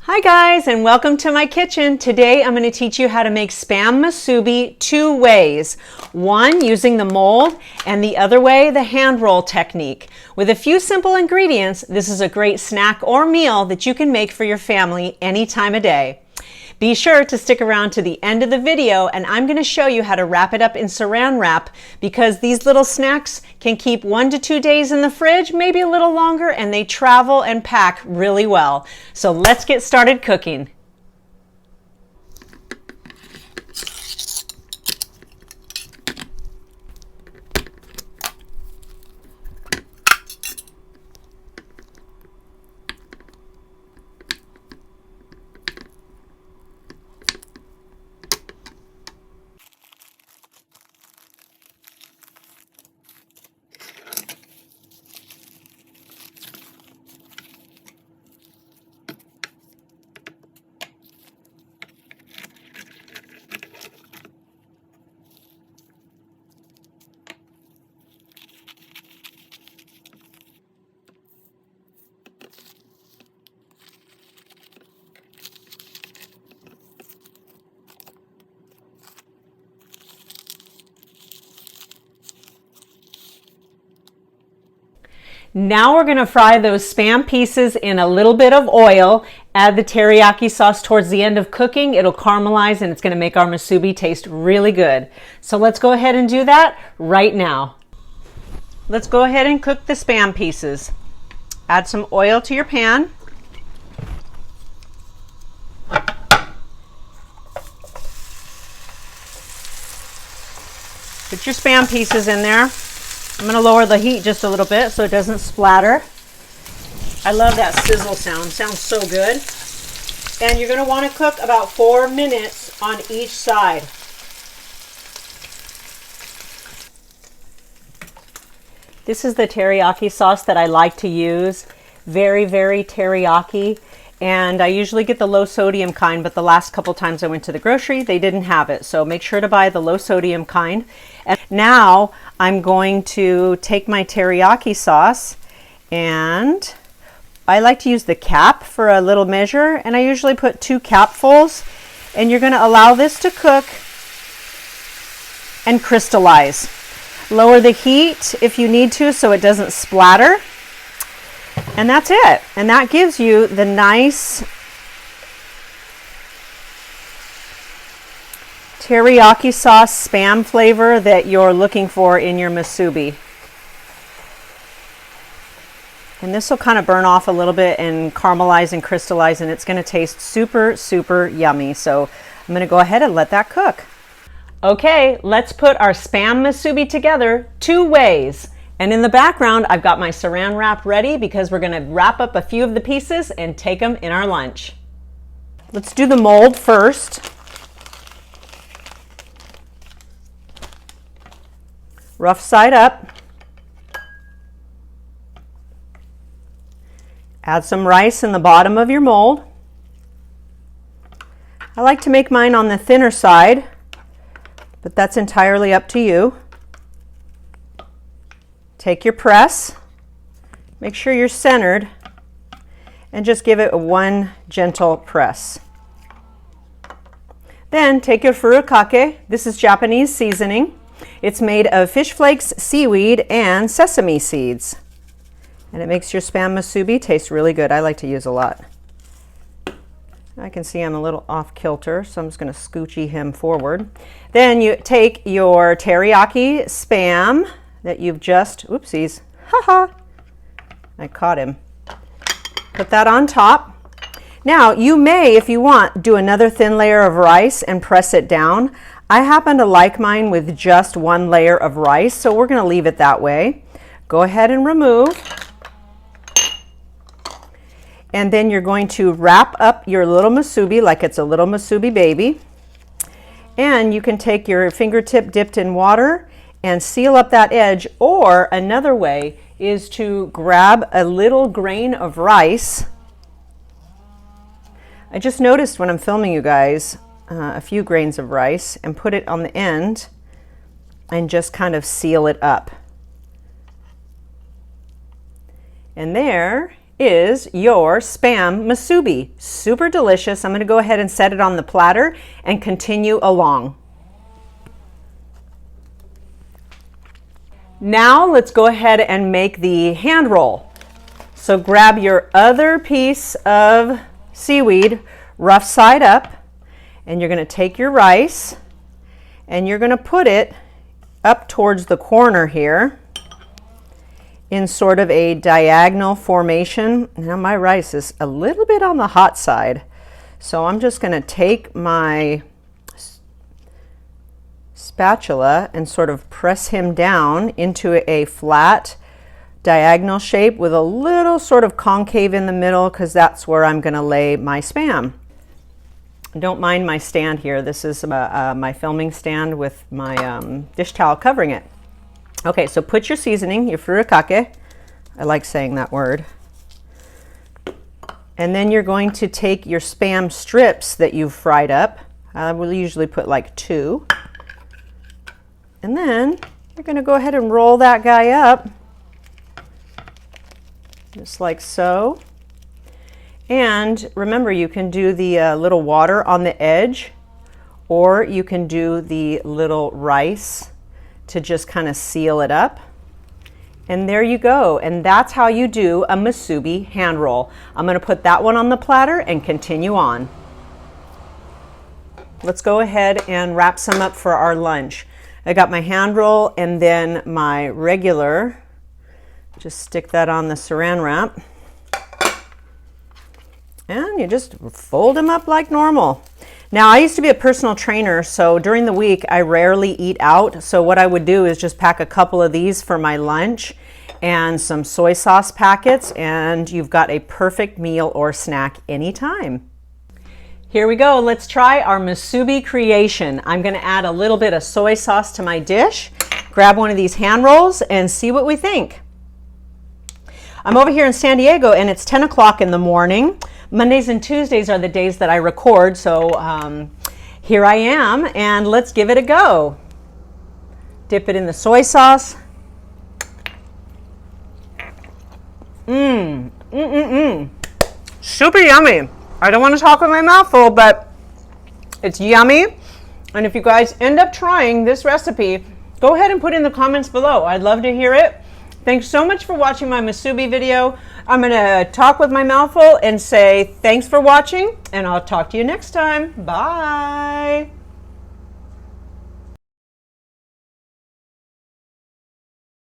Hi guys, and welcome to my kitchen. Today I'm going to teach you how to make Spam Musubi two ways. One using the mold and the other way the hand roll technique. With a few simple ingredients, this is a great snack or meal that you can make for your family any time of day. Be sure to stick around to the end of the video, and I'm going to show you how to wrap it up in saran wrap because these little snacks can keep 1 to 2 days in the fridge, maybe a little longer, and they travel and pack really well. So let's get started cooking. Now we're going to fry those Spam pieces in a little bit of oil. Add the teriyaki sauce towards the end of cooking. It'll caramelize and it's going to make our musubi taste really good. So let's go ahead and do that right now. Let's go ahead and cook the Spam pieces. Add some oil to your pan. Put your Spam pieces in there. I'm going to lower the heat just a little bit so it doesn't splatter. I love that sizzle sound. Sounds so good. And you're going to want to cook about 4 minutes on each side. This is the teriyaki sauce that I like to use. Veri Veri Teriyaki. And I usually get the low sodium kind, but the last couple times I went to the grocery, they didn't have it. So make sure to buy the low sodium kind. And now I'm going to take my teriyaki sauce, and I like to use the cap for a little measure, and I usually put 2 capfuls. And you're going to allow this to cook and crystallize. Lower the heat if you need to so it doesn't splatter. And that's it. And that gives you the nice teriyaki sauce Spam flavor that you're looking for in your musubi. And this will kind of burn off a little bit and caramelize and crystallize, and it's going to taste super, super yummy. So I'm going to go ahead and let that cook. Okay, let's put our Spam musubi together 2 ways. And in the background, I've got my saran wrap ready because we're going to wrap up a few of the pieces and take them in our lunch. Let's do the mold first. Rough side up. Add some rice in the bottom of your mold. I like to make mine on the thinner side, but that's entirely up to you. Take your press, make sure you're centered, and just give it one gentle press. Then take your furikake. This is Japanese seasoning. It's made of fish flakes, seaweed, and sesame seeds. And it makes your Spam musubi taste really good. I like to use a lot. I can see I'm a little off kilter, so I'm just going to scoochy him forward. Then you take your teriyaki Spam that you've just, oopsies, haha, I caught him. Put that on top. Now you may, if you want, do another thin layer of rice and press it down. I happen to like mine with just 1 layer of rice, so we're going to leave it that way. Go ahead and remove. And then you're going to wrap up your little musubi like it's a little musubi baby. And you can take your fingertip dipped in water and seal up that edge, or another way is to grab a little grain of rice. I just noticed when I'm filming you guys a few grains of rice, and put it on the end and just kind of seal it up. And there is your Spam Musubi. Super delicious. I'm going to go ahead and set it on the platter and continue along. Now let's go ahead and make the hand roll. So grab your other piece of seaweed, rough side up, and you're going to take your rice and you're going to put it up towards the corner here in sort of a diagonal formation. Now my rice is a little bit on the hot side, so I'm just going to take my spatula and sort of press him down into a flat diagonal shape with a little sort of concave in the middle, because that's where I'm going to lay my Spam. Don't mind my stand here. This is my filming stand with my dish towel covering it. Okay, so put your seasoning, your furikake, I like saying that word, and then you're going to take your Spam strips that you've fried up. I will usually put like 2. And then you're going to go ahead and roll that guy up, just like so. And remember, you can do the little water on the edge, or you can do the little rice to just kind of seal it up. And there you go. And that's how you do a musubi hand roll. I'm going to put that one on the platter and continue on. Let's go ahead and wrap some up for our lunch. I got my hand roll and then my regular. Just stick that on the saran wrap. And you just fold them up like normal. Now, I used to be a personal trainer, so during the week I rarely eat out. So what I would do is just pack a couple of these for my lunch and some soy sauce packets, and you've got a perfect meal or snack anytime. Here we go. Let's try our musubi creation. I'm going to add a little bit of soy sauce to my dish, grab one of these hand rolls, and see what we think. I'm over here in San Diego, and it's 10 o'clock in the morning. Mondays and Tuesdays are the days that I record, so here I am, and let's give it a go. Dip it in the soy sauce. Super yummy. I don't want to talk with my mouth full, but it's yummy. And if you guys end up trying this recipe, go ahead and put in the comments below. I'd love to hear it. Thanks so much for watching my musubi video. I'm going to talk with my mouth full and say thanks for watching, and I'll talk to you next time. Bye.